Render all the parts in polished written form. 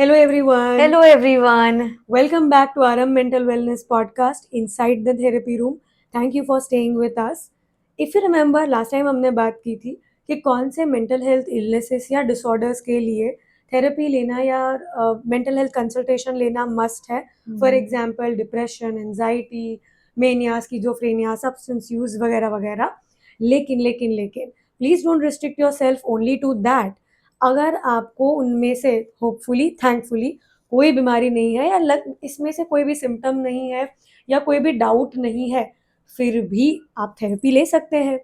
Hello, everyone. Hello everyone. Welcome back to Aram Mental Wellness Podcast Inside the Therapy Room. Thank you for staying with us. If you remember, last time हमने बात की थी कि कौन से mental health illnesses या disorders के लिए थेरेपी लेना या मेंटल हेल्थ कंसल्टेशन लेना मस्ट है. For example depression, anxiety, mania, schizophrenia, substance use वगैरह वगैरह. लेकिन please don't restrict yourself only to that. अगर आपको उनमें से होपफुली थैंकफुली कोई बीमारी नहीं है या इसमें से कोई भी सिम्टम नहीं है या कोई भी डाउट नहीं है, फिर भी आप थेरेपी ले सकते हैं,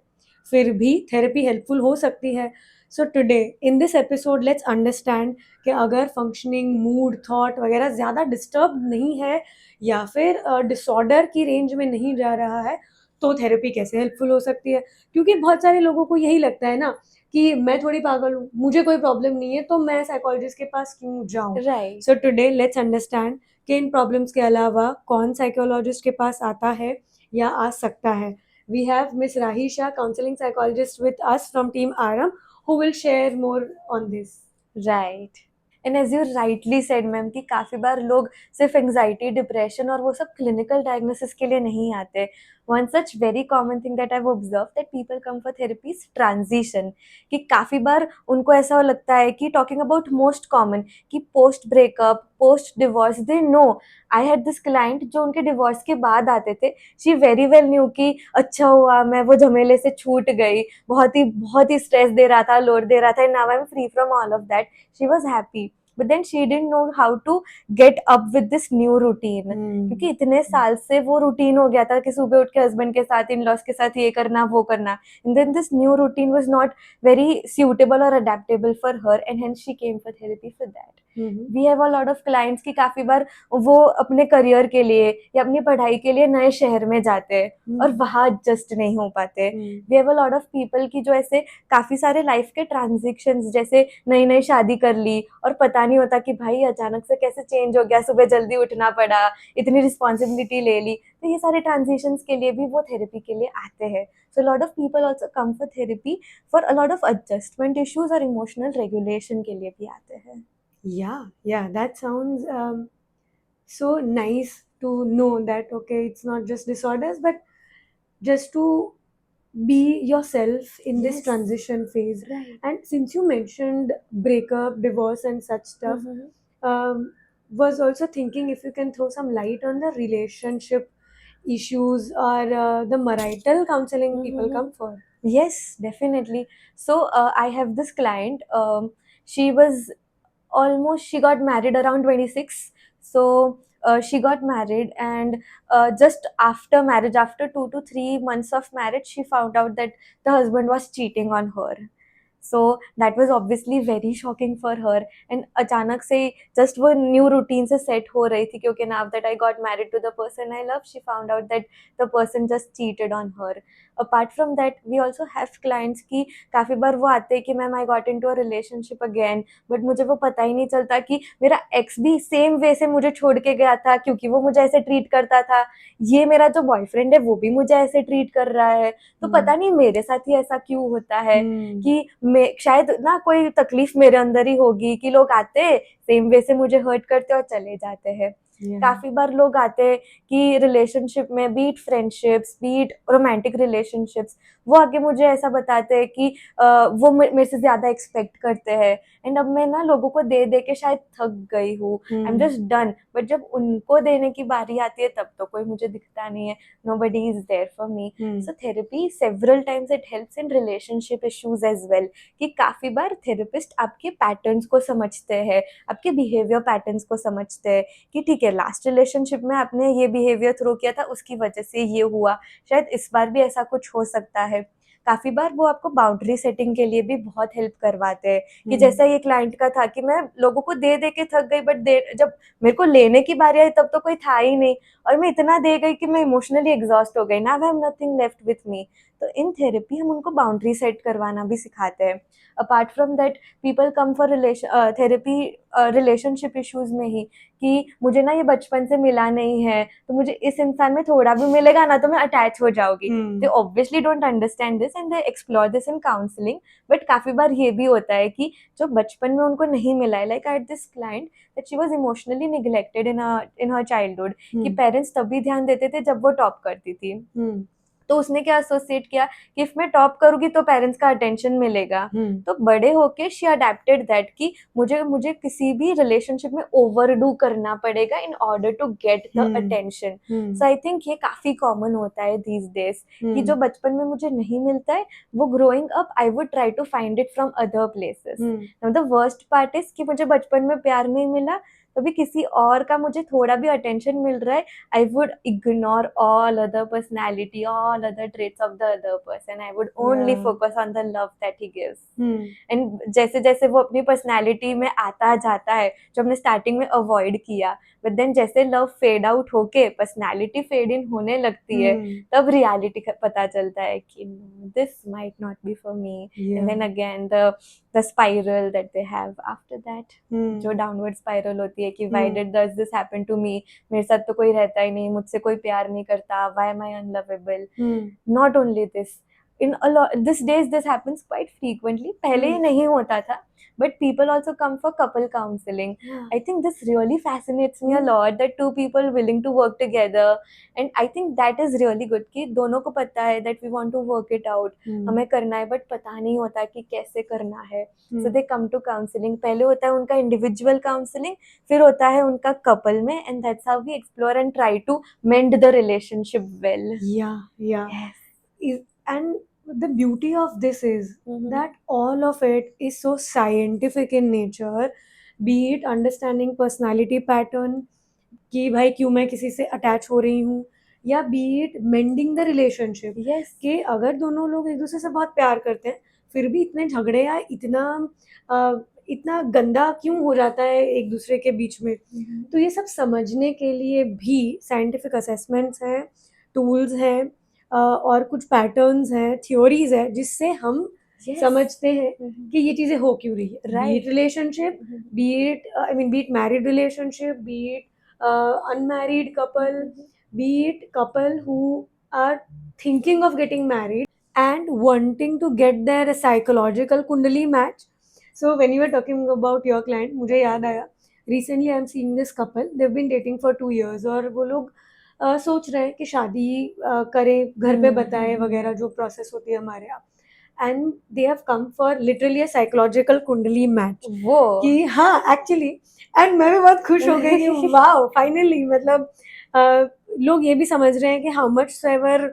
फिर भी थेरेपी हेल्पफुल हो सकती है. So today in this episode let's understand कि अगर फंक्शनिंग, मूड, थॉट वगैरह ज़्यादा डिस्टर्ब नहीं है या फिर डिसऑर्डर की रेंज में नहीं जा रहा है, तो थेरेपी कैसे हेल्पफुल हो सकती है. क्योंकि बहुत सारे लोगों को यही लगता है ना कि मैं थोड़ी पागल हूँ, मुझे कोई प्रॉब्लम नहीं है, तो मैं साइकोलॉजिस्ट के पास क्यों जाऊँ. Right. So today let's understand कि इन प्रॉब्लम्स के अलावा कौन साइकोलॉजिस्ट के पास आता है या आ सकता है. We have miss Rahisha, counselling psychologist with us from team आरम, who will share more on this. Right. And as you rightly said ma'am कि काफ़ी बार लोग सिर्फ एंग्जाइटी, डिप्रेशन और वो सब क्लिनिकल डायग्नोसिस के लिए नहीं आते. One such very common thing that I observe that people come for therapy is transition. कि काफ़ी बार उनको ऐसा लगता है कि टॉकिंग अबाउट मोस्ट कॉमन कि post breakup, post divorce, they know. I had this client जो उनके डिवोर्स के बाद आते थे. शी वेरी वेल न्यू कि अच्छा हुआ मैं वो झमेले से छूट गई, बहुत ही स्ट्रेस दे रहा था, लोड दे रहा था, and now I am free from all of that. She was happy, but then she didn't know how to get up with this new routine. क्योंकि इतने साल से वो रूटीन हो गया था कि सुबह उठ के हस्बैंड के साथ, इन लॉज के साथ ये करना वो करना. And then this new routine was not very suitable or adaptable for her, and hence she came for therapy for that. We have a lot of clients कि काफी बार वो अपने करियर के लिए या अपनी पढ़ाई के लिए नए शहर में जाते हैं और वहाँ एडजस्ट नहीं हो पाते. We have a lot of people की जो ऐसे काफी सारे लाइफ के ट्रांजिशंस, जैसे नई नई शादी कर ली और पता नहीं होता कि भाई अचानक से कैसे चेंज हो गया, सुबह जल्दी उठना पड़ा, इतनी रिस्पॉन्सिबिलिटी ले ली. तो ये सारे ट्रांजिशंस के लिए भी वो थेरेपी के लिए आते हैं. So lot of people also come for therapy for a lot of adjustment issues और इमोशनल रेगुलेशन के लिए भी आते हैं. Yeah, that sounds so nice to know that okay, it's not just disorders, but just to be yourself in this Yes. transition phase. Right. And since you mentioned breakup, divorce, and such stuff, um, was also thinking if you can throw some light on the relationship issues or the marital counseling people come for. Yes, definitely. So I have this client. She was she got married around 26. So she got married, and just after marriage, after 2 to 3 months of marriage, she found out that the husband was cheating on her. So that was obviously very shocking for her. And अचानक से just वो new routine से set हो रही थी, क्योंकि now that I got married to the person I love, she found out that the person just cheated on her. Apart from that, we also have clients की काफ़ी बार वो आते हैं कि ma'am I got into a relationship again, but मुझे वो पता ही नहीं चलता कि मेरा ex भी same way से मुझे छोड़ के गया था, क्योंकि वो मुझे ऐसे treat करता था. ये मेरा जो बॉयफ्रेंड है वो भी मुझे ऐसे ट्रीट कर रहा है, तो पता नहीं मेरे साथ ही ऐसा क्यों होता है. कि मैं शायद ना कोई तकलीफ मेरे अंदर ही होगी कि लोग आते सेम वे से मुझे हर्ट करते और चले जाते हैं. काफी बार लोग आते हैं कि रिलेशनशिप में, be it friendships, be it romantic relationships, वो आगे मुझे ऐसा बताते हैं कि वो मेरे से ज्यादा एक्सपेक्ट करते हैं. एंड अब मैं ना लोगों को दे दे के शायद थक गई हूँ, आई एम जस्ट डन. बट जब उनको देने की बारी आती है तब तो कोई मुझे दिखता नहीं है. Nobody is there for me. So therapy several times it helps in relationship issues as well. कि काफी बार थेरेपिस्ट आपके पैटर्न्स को समझते हैं, आपके बिहेवियर पैटर्न्स को समझते हैं कि ठीक है, लास्ट रिलेशनशिप में आपने ये बिहेवियर थ्रो किया था, उसकी वजह से ये हुआ, शायद इस बार भी ऐसा कुछ हो सकता है. काफी बार वो आपको बाउंड्री सेटिंग के लिए भी बहुत हेल्प करवाते हैं. कि जैसा ये क्लाइंट का था कि मैं लोगों को दे दे के थक गई, बट जब मेरे को लेने की बारी आई तब तो कोई था ही नहीं, और मैं इतना दे गई कि मैं इमोशनली एग्जॉस्ट हो गई. Now I have nothing left with me. तो इन थेरेपी हम उनको बाउंड्री सेट करवाना भी सिखाते हैं. Apart from that, people come for therapy relationship issues में ही कि मुझे ना ये बचपन से मिला नहीं है, तो मुझे इस इंसान में थोड़ा भी मिलेगा ना तो मैं अटैच हो जाऊंगी। दे obviously don't understand this and they explore this in counselling. But काफी बार ये भी होता है कि जो बचपन में उनको नहीं मिला है, like I had this client that she was emotionally neglected in her childhood, कि पेरेंट्स तभी ध्यान देते थे जब वो टॉप करती थी। तो उसने क्या एसोसिएट किया कि इफ मैं टॉप करूंगी तो पेरेंट्स का अटेंशन मिलेगा। तो बड़े होके शी अडेप्टेड दैट कि मुझे मुझे किसी भी रिलेशनशिप में ओवरडू करना पड़ेगा in order to get the attention. So I think ये काफी कॉमन होता है दीज डेज कि जो बचपन में मुझे नहीं मिलता है वो growing up I would try to find it from other places. Now the worst part is कि मुझे बचपन में प्यार नहीं मिला, तभी किसी और का मुझे थोड़ा भी अटेंशन मिल रहा है, I would ignore all other personality, all other traits of the other person. I would only focus on the love that he gives. And जैसे जैसे वो अपनी पर्सनैलिटी में आता जाता है, जो हमने स्टार्टिंग में अवॉइड किया, बट देन जैसे लव फेड आउट होके पर्सनैलिटी फेड इन होने लगती है, तब रियलिटी पता चलता है कि this might not be for me. And then again the spiral that they have after that, जो डाउनवर्ड स्पाइरल होती है कि why did this happen to me, मेरे साथ तो कोई रहता ही नहीं, मुझसे कोई प्यार नहीं करता, why am I unlovable. Not only this, in a lot these days this happens quite frequently, पहले ये नहीं होता था, but people also come for couple counseling. I think this really fascinates me a lot, that two people willing to work together, and I think that is really good कि दोनों को पता है that we want to work it out, हमें करना है but पता नहीं होता कि कैसे करना है। So they come to counseling, पहले होता है उनका individual counseling, फिर होता है उनका couple में, and that's how we explore and try to mend the relationship well. Yes. And the beauty of this is that all of it is so scientific in nature, be it understanding personality pattern कि भाई क्यों मैं किसी से attach हो रही हूँ, या B it mending the relationship. Yes. कि अगर दोनों लोग एक दूसरे से बहुत प्यार करते हैं फिर भी इतने झगड़े या इतना गंदा क्यों हो जाता है एक दूसरे के बीच में। तो ये सब समझने के लिए भी साइंटिफिक असेसमेंट्स हैं, टूल्स हैं, और कुछ पैटर्न्स हैं, थ्योरीज है, जिससे हम समझते हैं कि ये चीजें हो क्यों रही है। B it relationship, B it married relationship, B it unmarried couple, be it couple who are thinking of getting married and wanting to get their psychological kundali match. So when you were talking about your client, मुझे याद आया, recently I'm seeing this couple, they've been dating for 2 years और वो लोग सोच रहे हैं कि शादी करें, घर पे बताएं वगैरह, जो प्रोसेस होती है हमारे यहाँ, and they have come for literally a psychological कुंडली मैच। वो कि हाँ एक्चुअली, एंड मैं भी बहुत खुश हो गई कि वाओ फाइनली, मतलब लोग ये भी समझ रहे हैं कि हाउ मच एवर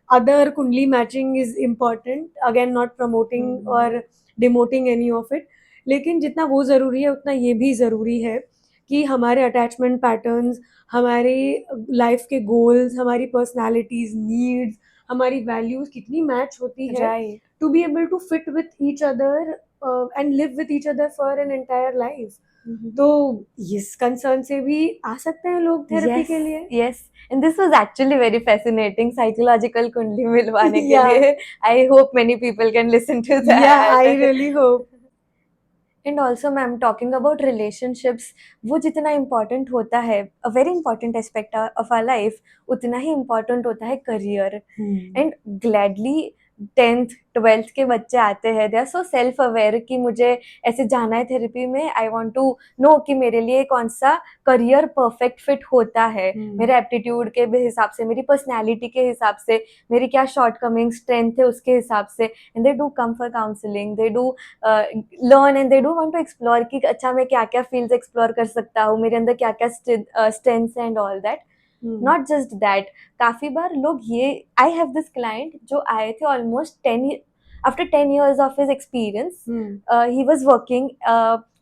अदर कुंडली matching is important, again not promoting और डिमोटिंग एनी ऑफ इट, लेकिन जितना वो ज़रूरी है उतना ये भी ज़रूरी है कि हमारे अटैचमेंट पैटर्न्स, हमारे लाइफ के गोल्स, हमारी पर्सनैलिटीज, नीड्स, हमारी वैल्यूज कितनी मैच होती है, right. to be able to fit with each other and live with each other for an entire life. तो इस कंसर्न से भी आ सकते हैं लोग थेरेपी के लिए। Yes, and this was actually very fascinating, psychological कुंडली मिलवाने के लिए। I hope many people can listen to that. Yeah, I really hope. And also ma'am talking about relationships, वो जितना इम्पॉर्टेंट होता है, a very important aspect of our life, उतना ही इम्पॉर्टेंट होता है career. And gladly 10th 12th के बच्चे आते हैं, they are so self aware कि मुझे ऐसे जाना है थेरेपी में, आई वांट टू नो कि मेरे लिए कौन सा करियर परफेक्ट फिट होता है, मेरे एप्टीट्यूड के हिसाब से, मेरी पर्सनैलिटी के हिसाब से, मेरी क्या शॉर्टकमिंग स्ट्रेंथ है उसके हिसाब से। And they do come for counselling, they do learn and they do want to explore कि अच्छा मैं क्या क्या फील्ड्स एक्सप्लोर कर सकता हूँ, मेरे अंदर क्या क्या strengths and all that. Not just that, काफी बार लोग ये, आई हैव दिस क्लाइंट जो आए थे almost 10 after 10 years of his experience, he was working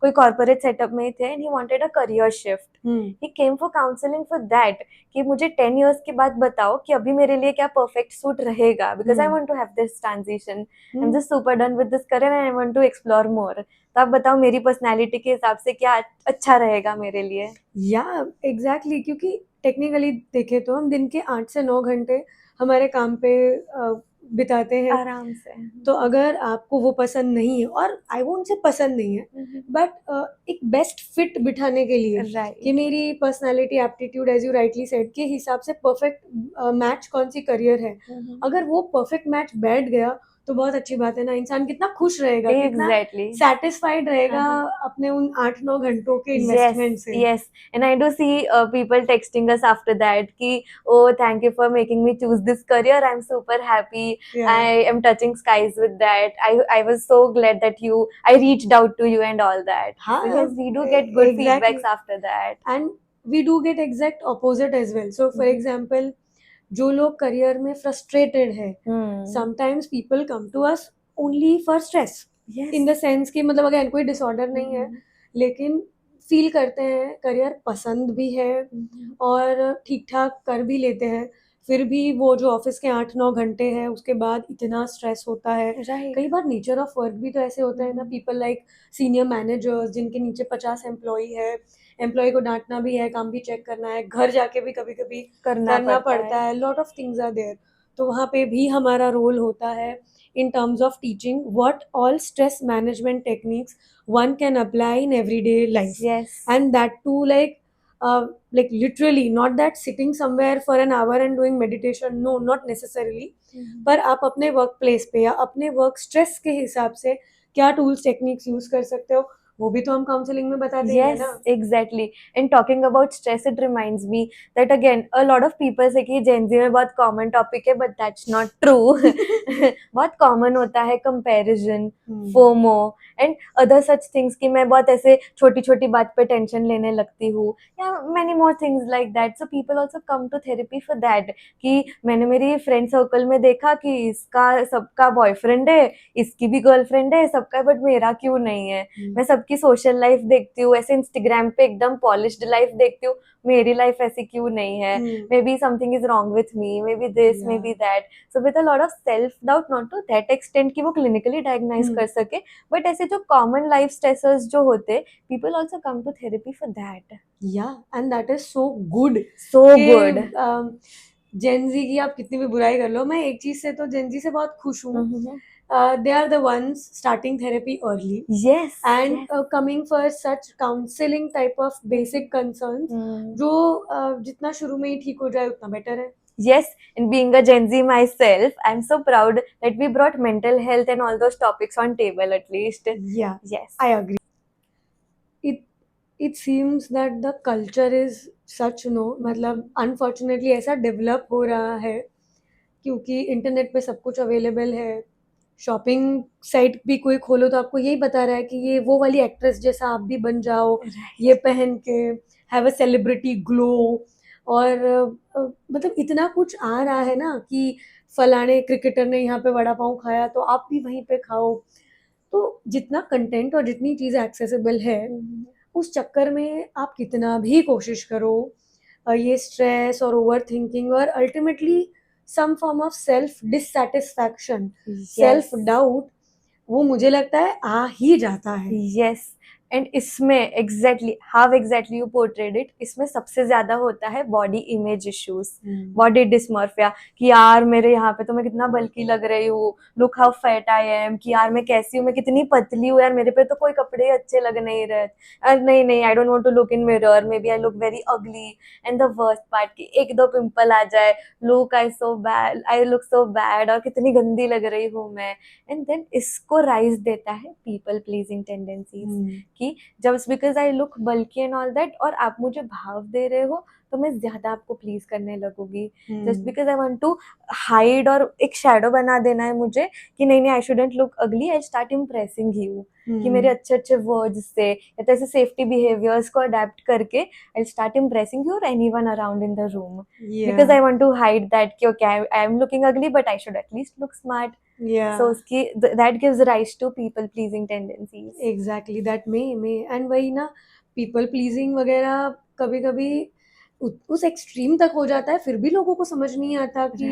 कोई कॉर्पोरेट सेटअप में थे and he wanted a career shift. He came for counselling for that कि मुझे 10 years के बाद बताओ कि अभी मेरे लिए क्या परफेक्ट सूट रहेगा, because I want to have this transition, I am just super done with this career and I want to explore more. तो आप बताओ मेरी पर्सनैलिटी के हिसाब से क्या अच्छा रहेगा मेरे लिए। या एग्जैक्टली, क्योंकि टेक्निकली देखें तो हम दिन के 8 से 9 घंटे हमारे काम पे बिताते हैं। आराम से। तो अगर आपको वो पसंद नहीं है, और आई वोंट से पसंद नहीं है, बट एक बेस्ट फिट बिठाने के लिए कि राइट। मेरी personality, aptitude, as you rightly said, के हिसाब से परफेक्ट मैच कौन सी करियर है, अगर वो परफेक्ट मैच बैठ गया तो बहुत अच्छी बात है ना। इंसान कितना खुश रहेगा, कितना एग्जैक्टली। सेटिस्फाइड रहेगा अपने उन 8-9 घंटों के इन्वेस्टमेंट Yes, से। yes. And I do see people texting us after that ki, oh, thank you for making me choose this career. I'm super happy. I Yeah. am touching skies with that. I was so glad that I reached out to you and all that. So हाँ, yes, we do get good exactly. feedbacks after that. And we do get exact opposite as well. So for example, जो लोग career में frustrated है, sometimes people come to us only for stress, Yes. In the sense कि मतलब अगर कोई disorder नहीं है, लेकिन फील करते हैं करियर पसंद भी है और ठीक ठाक कर भी लेते हैं, फिर भी वो जो ऑफिस के 8-9 घंटे हैं उसके बाद इतना स्ट्रेस होता है। Right. कई बार नेचर ऑफ वर्क भी तो ऐसे होता है ना, पीपल लाइक सीनियर मैनेजर्स जिनके नीचे 50 एम्प्लॉई है, एम्प्लॉय को डांटना भी है, काम भी चेक करना है, घर जाके भी कभी कभी करना पड़ता है, lot of things are there. तो वहाँ पे भी हमारा रोल होता है in terms of teaching what all stress management techniques one can apply in everyday life. Yes. And that too, like literally, not that sitting somewhere for an hour and doing meditation, no, not necessarily. पर आप अपने work place पे या अपने work stress के हिसाब से क्या टूल्स टेक्निक्स यूज कर सकते हो, वो भी तो हम काउंसलिंग में बताते हैं Yes, ना। exactly. And talking about stress, it reminds me that again, a lot of people say कि Gen Z में बहुत common topic है, but that's not true. बहुत common होता है comparison, FOMO, and other such things कि मैं बहुत ऐसे छोटी छोटी बात पे टेंशन लेने लगती हूँ, या many more things like that. So people also come to therapy for that. कि मैंने मेरी फ्रेंड सर्कल में देखा कि इसका सबका बॉयफ्रेंड है, इसकी भी गर्लफ्रेंड है, सबका, बट मेरा क्यों नहीं है। मैं सबकी सोशल लाइफ देखती हूँ, ऐसे इंस्टाग्राम पे एकदम पॉलिश्ड लाइफ देखती हूँ, मेरी लाइफ ऐसी क्यों नहीं है, maybe something is wrong with me, maybe this, maybe that. So with a lot of self doubt, not to that extent कि वो क्लिनिकली डायग्नाइज कर सके, बट ऐसे जो कॉमन लाइफ स्ट्रेसर्स जो होते, people also come to therapy for that. Yeah and that is so good, so good. Gen Z की आप कितनी भी बुराई कर लो, मैं एक चीज से तो जेनजी से बहुत खुश हूँ, they are the ones starting therapy early. Yes. And Yes. Coming for such counseling type of basic concerns, जो जितना शुरू में ही ठीक हो जाए उतना बेटर है। Yes, and being a Gen Z myself, I'm so proud that we brought mental health and all those topics on table at least. Yeah, Yes. I agree. It seems that the culture is such, मतलब unfortunately ऐसा develop हो रहा है क्योंकि internet पे सब कुछ available है, शॉपिंग साइट भी कोई खोलो तो आपको यही बता रहा है कि ये वो वाली एक्ट्रेस जैसा आप भी बन जाओ, ये पहन के हैव अ सेलिब्रिटी ग्लो, और मतलब इतना कुछ आ रहा है ना कि फलाने क्रिकेटर ने यहाँ पे वड़ा पाव खाया तो आप भी वहीं पे खाओ। तो जितना कंटेंट और जितनी चीज़ें एक्सेसिबल है, उस चक्कर में आप कितना भी कोशिश करो, ये स्ट्रेस और ओवर थिंकिंग और ultimately some form of self dissatisfaction, self doubt, वो मुझे लगता है आ ही जाता है। Yes. एंड इसमें exactly how exactly you portrayed it, इसमें सबसे ज्यादा होता है body image issues, body dysmorphia, कि यार मेरे यहाँ पे तो मैं कितना बल्की लग रही हूँ, look how fat I am, कि यार मैं कैसी हूँ, मैं कितनी पतली हूँ, यार मेरे पे तो कोई कपड़े अच्छे लग नहीं रहे, अरे नहीं नहीं, I don't want to look in mirror, maybe I look very ugly. And the worst part कि एक दो पिंपल आ जाए, look I so bad, I look so bad, और कितनी गंदी लग रही हूँ मैं। एंड देन इसको राइज देता है पीपल प्लीजिंग टेंडेंसीज, कि just because I look bulky and all that, और आप मुझे भाव दे रहे हो तो मैं ज्यादा आपको प्लीज करने लगूंगी, just because I want to hide, और एक शैडो बना देना है मुझे कि नहीं नहीं, आई शुडंट लुक अगली, आई स्टार्ट इम्प्रेसिंग यू, कि मेरे अच्छे अच्छे वर्ड्स से या तो ऐसे सेफ्टी बिहेवियर्स को अडेप्ट करके आई स्टार्ट इम्प्रेसिंग यू और anyone around in the room, because I want to hide that कि okay I am looking ugly but I should at least look smart. So that gives rise to people pleasing tendencies. Exactly, that may and वही ना, people pleasing वगैरह कभी कभी उस extreme तक हो जाता है, फिर भी लोगों को समझ नहीं आता कि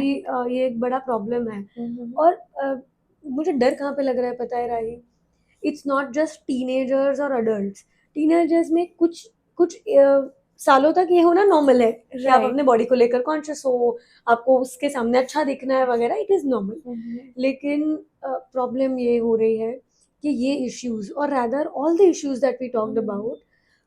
ये एक बड़ा प्रॉब्लम है। और मुझे डर कहाँ पे लग रहा है पता है राही, इट्स नॉट जस्ट टीनेजर्स और अडल्ट्स। टीनेजर्स में कुछ कुछ सालों तक ये होना नॉर्मल है कि आप Right. अपने बॉडी को लेकर कॉन्शियस हो, आपको उसके सामने अच्छा दिखना है वगैरह, इट इज़ नॉर्मल। Mhm. लेकिन प्रॉब्लम ये हो रही है कि ये इश्यूज और rather all the issues that we talked about,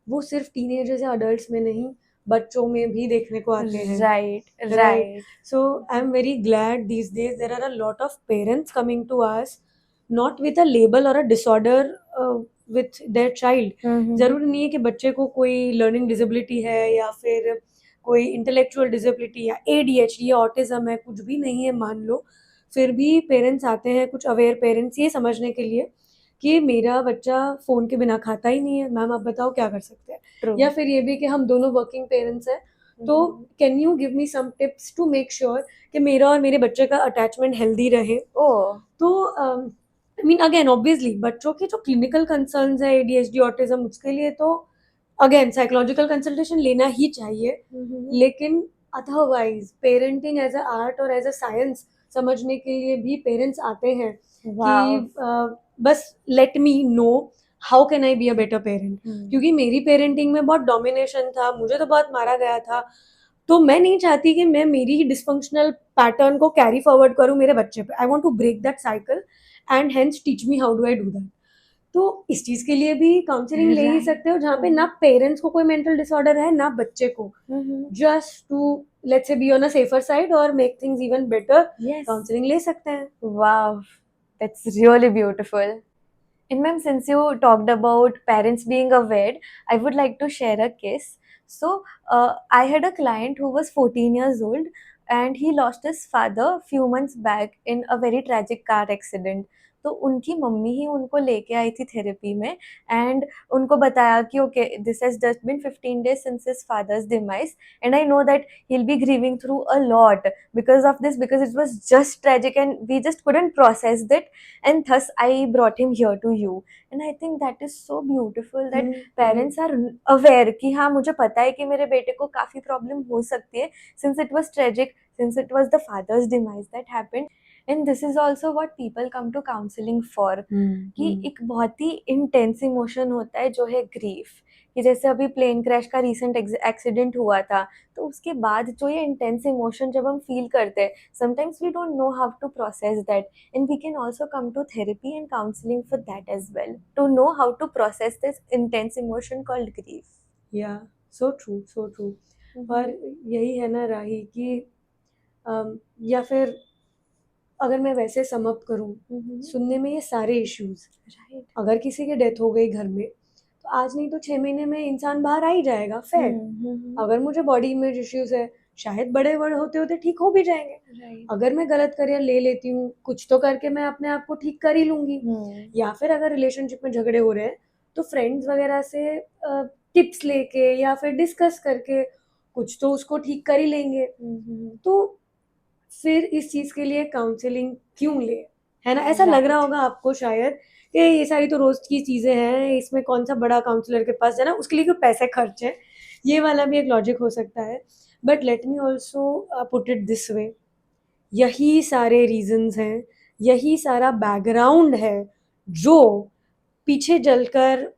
वो सिर्फ टीनेजर्स या अडल्ट्स में नहीं, बच्चों में भी देखने को आते हैं। Right, Right. right. So I'm very glad these days there are a lot of parents coming to us not with a label or a disorder with their child. Mhm. जरूरी नहीं है कि बच्चे को कोई लर्निंग डिसेबिलिटी है या फिर कोई इंटेलेक्चुअल डिसेबिलिटी या ADHD या ऑटिज्म है, कुछ भी नहीं है मान लो, फिर भी पेरेंट्स आते हैं, कुछ अवेयर पेरेंट्स, ये समझने के लिए कि मेरा बच्चा फ़ोन के बिना खाता ही नहीं है, मैम आप बताओ क्या कर सकते हैं। True. या फिर ये भी कि हम दोनों वर्किंग पेरेंट्स हैं, तो can you give me some tips to make sure कि मेरा और मेरे बच्चे का अटैचमेंट हेल्दी रहे। Oh, तो आई मीन अगेन ऑब्वियसली बच्चों के जो क्लिनिकल कंसर्न्स है ADHD ऑटिज्म, उसके लिए तो अगेन साइकोलॉजिकल कंसल्टेशन लेना ही चाहिए। लेकिन otherwise parenting as a art और एज अ साइंस समझने के लिए भी पेरेंट्स आते हैं wow. कि बस let me know how can I be a better parent. क्योंकि मेरी पेरेंटिंग में बहुत डोमिनेशन था, मुझे तो बहुत मारा गया था, तो मैं नहीं चाहती कि मैं मेरी ही डिसफंक्शनल पैटर्न को कैरी फॉरवर्ड करूं मेरे बच्चे पे। I want to break that cycle and hence teach me how do I do that. तो इस चीज के लिए भी काउंसलिंग ले ही Right. सकते हो, जहाँ पे ना पेरेंट्स को कोई मेंटल डिसऑर्डर है ना बच्चे को, Mhm. Just to let's say be on a safer side और make things even better, Yes. Counselling ले सकते हैं। Wow, that's really beautiful. And ma'am, since you talked about parents being aware, I would like to share a case. So, I had a client who was 14 years old and he lost his father few months back in a very tragic car accident. तो उनकी mummy ही उनको लेके आई थी therapy में and उनको बताया कि okay this has just been 15 days since his father's demise and I know that he'll be grieving through a lot because of this, because it was just tragic and we just couldn't process that, and thus I brought him here to you. And I think that is so beautiful that parents are aware कि हाँ मुझे पता है कि मेरे बेटे को काफ़ी प्रॉब्लम हो सकती है since it was tragic, since it was the father's demise that happened. And this is also what people come to counseling for, कि एक बहुत ही इंटेंस इमोशन होता है जो है ग्रीफ, कि जैसे अभी प्लेन क्रैश का रिसेंट एक्सीडेंट हुआ था, तो उसके बाद जो ये इंटेंस इमोशन जब हम फील करते हैं, sometimes we don't know how to process that, and we can also come to therapy and counseling for that as well, to know how to process this intense emotion called grief. या so true, so true. और यही है ना राही कि या फिर अगर मैं वैसे सम अप करूं सुनने में ये सारे इश्यूज, Right. अगर किसी की डेथ हो गई घर में तो आज नहीं तो 6 महीने में इंसान बाहर आ ही जाएगा, फेयर। अगर मुझे बॉडी इमेज इश्यूज है, शायद बड़े बड़े होते होते ठीक हो भी जाएंगे। Right. अगर मैं गलत करियर ले लेती हूँ, कुछ तो करके मैं अपने आप को ठीक कर ही लूंगी। या फिर अगर रिलेशनशिप में झगड़े हो रहे हैं तो फ्रेंड्स वगैरह से टिप्स लेके या फिर डिस्कस करके कुछ तो उसको ठीक कर ही लेंगे। तो फिर इस चीज के लिए काउंसलिंग क्यों ले, है ना। ऐसा लग रहा Right. होगा आपको शायद कि ये सारी तो रोज की चीजें हैं, इसमें कौन सा बड़ा काउंसलर के पास जाना, उसके लिए क्यों पैसे खर्चे, ये वाला भी एक लॉजिक हो सकता है। But let me also put it this way, यही सारे रीजंस हैं, यही सारा बैकग्राउंड है जो पीछे चलकर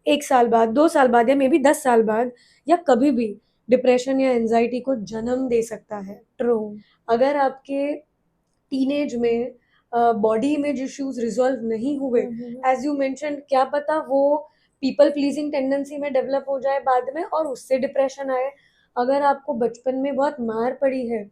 1 साल बाद, 2 साल बाद या मे बी 10 साल बाद या कभी भी डिप्रेशन या एंजाइटी को जन्म दे सकता है। True. अगर आपके टीनेज में बॉडी इमेज इश्यूज रिजॉल्व नहीं हुए, एज यू मेंशन, क्या पता वो पीपल प्लीजिंग टेंडेंसी में डेवलप हो जाए बाद में और उससे डिप्रेशन आए। अगर आपको बचपन में बहुत मार पड़ी है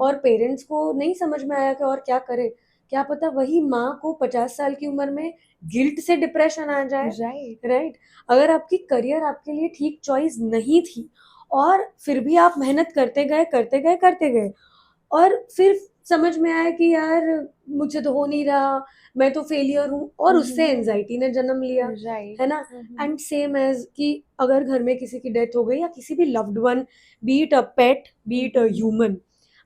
और पेरेंट्स को नहीं समझ में आया कि और क्या करे, क्या पता वही माँ को 50 साल की उम्र में गिल्ट से डिप्रेशन आ जाए। Right. राइट। अगर आपकी करियर आपके लिए ठीक चॉइस नहीं थी और फिर भी आप मेहनत करते गए करते गए करते गए और फिर समझ में आया कि यार मुझे तो हो नहीं रहा, मैं तो फेलियर हूँ, और उससे एंजाइटी ने जन्म लिया, Right. है ना। एंड सेम एज कि अगर घर में किसी की डेथ हो गई या किसी भी loved one, B it a pet B it a human,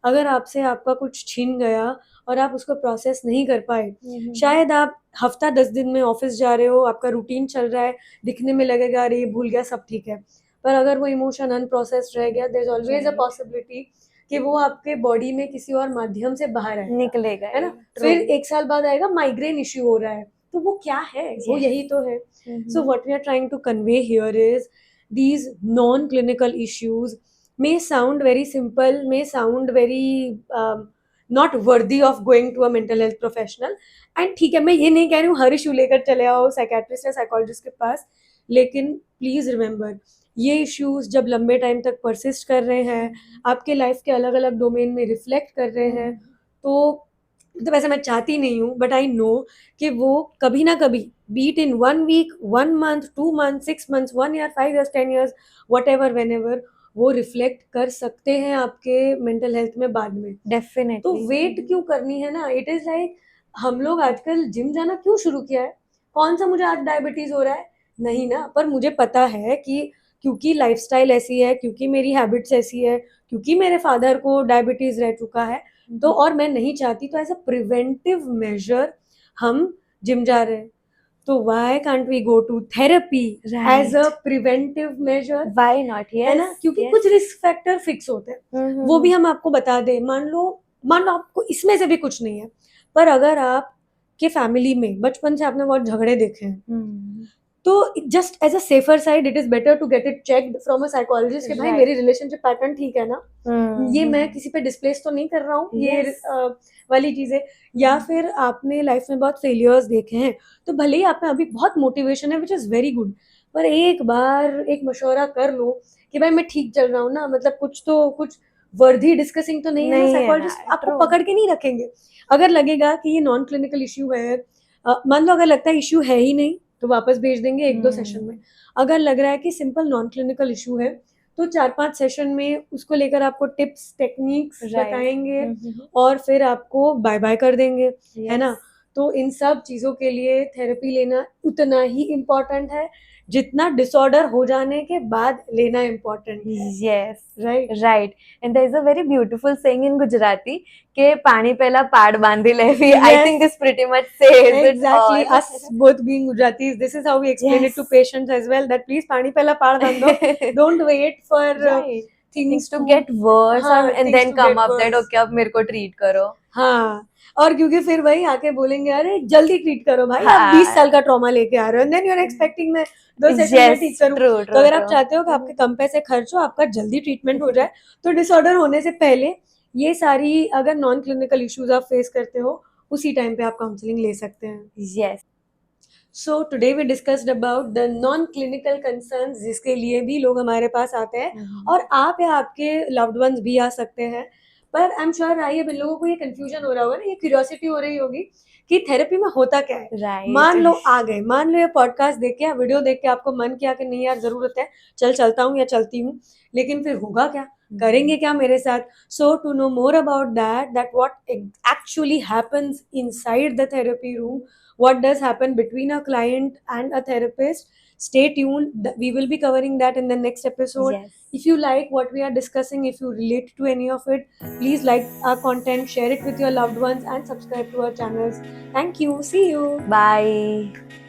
अगर आपसे आपका कुछ छीन गया और आप उसको प्रोसेस नहीं कर पाए, शायद आप हफ्ता 10 दिन में ऑफिस जा रहे हो, आपका रूटीन चल रहा है, दिखने में लगेगा अरे ये भूल गया सब ठीक है, पर अगर वो इमोशन अनप्रोसेस्ड रह गया, there is always a possibility कि वो आपके बॉडी में किसी और माध्यम से बाहर आएगा, निकलेगा, है ना। True. फिर 1 साल बाद आएगा माइग्रेन इश्यू हो रहा है, तो वो क्या है, वो Yes. यही तो है। So what we are trying to convey here is these non-clinical issues may sound very simple, may sound very not worthy of going to a mental health professional. And ठीक है, मैं ये नहीं कह रही हूँ हर इशू लेकर चले आओ साइकेट्रिस्ट या साइकोलॉजिस्ट के पास, लेकिन प्लीज रिमेंबर ये इश्यूज जब लंबे टाइम तक परसिस्ट कर रहे हैं, आपके लाइफ के अलग अलग डोमेन में रिफ्लेक्ट कर रहे हैं, तो मतलब ऐसा मैं चाहती नहीं हूँ, बट आई नो कि वो कभी ना कभी, beat in 1 week, 1 month, 2 months, 6 months, 1 year, 5 years, 10 years, what ever, when ever, वो रिफ्लेक्ट कर सकते हैं आपके मेंटल हेल्थ में बाद में. तो डेफिनेटली. वेट क्यों करनी है ना. इट इज लाइक हम लोग आजकल जिम जाना क्यों शुरू किया है. कौन सा मुझे आज डायबिटीज हो रहा है, नहीं ना. पर मुझे पता है कि क्योंकि लाइफस्टाइल ऐसी है, क्योंकि मेरी हैबिट्स ऐसी है, क्योंकि मेरे फादर को डायबिटीज रह चुका है, तो और मैं नहीं चाहती, तो एज अ प्रिवेंटिव मेजर हम जिम जा रहे हैं. तो why can't we go to therapy as a preventive measure. Why not. है ना, क्योंकि कुछ रिस्क फैक्टर फिक्स होते हैं, वो भी हम आपको बता दें. मान लो आपको इसमें से भी कुछ नहीं है, पर अगर आप के फैमिली में बचपन से आपने बहुत झगड़े देखे हैं, तो just as a safer side it is better to get it checked from a psychologist कि भाई Right. मेरी रिलेशनशिप पैटर्न ठीक है ना, ये मैं किसी पे डिस्प्लेस तो नहीं कर रहा हूँ, ये Yes. वाली चीजें. या फिर आपने लाइफ में बहुत फेलियर्स देखे हैं, तो भले ही आप में अभी बहुत मोटिवेशन है विच इज वेरी गुड, पर एक बार एक मशवरा कर लो कि भाई मैं ठीक चल रहा हूँ ना, मतलब कुछ वर्दी डिस्कसिंग तो नहीं है ना. नहीं है ना, साइकोलॉजिस्ट आपको true. पकड़ के नहीं रखेंगे. अगर लगेगा कि ये नॉन क्लिनिकल इश्यू है, मान लो अगर लगता है इश्यू है ही नहीं, तो वापस भेज देंगे 1-2 सेशन में. अगर लग रहा है कि सिंपल नॉन क्लिनिकल इशू है, तो 4-5 सेशन में उसको लेकर आपको टिप्स टेक्निक्स Right. बताएंगे और फिर आपको बाय बाय कर देंगे. है ना. तो इन सब चीज़ों के लिए थेरेपी लेना उतना ही इम्पोर्टेंट है जितना डिसऑर्डर हो जाने के बाद लेना इम्पोर्टेंट है. Yes. Right. Right. And there is a very beautiful saying in Gujarati के पानी पहला पाड़ बांधी levy. I Yes. think this pretty much says Exactly. it all. Us both being Gujaratis, this is how we explain it to Yes. patients as well, that please पानी पहला पाड़ बांधो. Don't wait for Right. things Things to get worse हाँ, and things then to come get up that worse. okay अब मेरे को treat करो. हाँ, और क्योंकि फिर वही आके बोलेंगे अरे जल्दी ट्रीट करो भाई, हाँ. आप 20 साल का ट्रॉमा लेके आ रहे हो, and then you are expecting मैं 2 सेशन में Yes. ठीक करूं. True. तो True. अगर आप True. चाहते हो कि आपके कम पैसे खर्च हो, आपका जल्दी ट्रीटमेंट हो जाए, तो डिसऑर्डर होने से पहले ये सारी अगर नॉन क्लिनिकल इश्यूज आप फेस करते हो, उसी टाइम पे आप काउंसलिंग ले सकते हैं. Yes. So today we discussed about the non clinical concerns, जिसके लिए भी लोग हमारे पास आते हैं, और आप या आपके लव्ड वंस भी आ सकते हैं. पर आई एम श्योर आई अब इन लोगों को ये कंफ्यूजन हो रहा होगा ना, ये क्यूरियोसिटी हो रही होगी कि थेरेपी में होता क्या है. Right. मान लो आ गए, मान लो ये पॉडकास्ट देख के या वीडियो देख के आपको मन किया कि नहीं यार जरूरत है, चलता हूँ या चलती हूँ, लेकिन फिर होगा क्या, करेंगे क्या मेरे साथ. So to know more about that what actually happens inside the therapy room, what does happen between a client and a therapist, stay tuned. We will be covering that in the next episode. Yes. If you like what we are discussing, if you relate to any of it, please like our content, share it with your loved ones, and subscribe to our channels. Thank you. See you. Bye.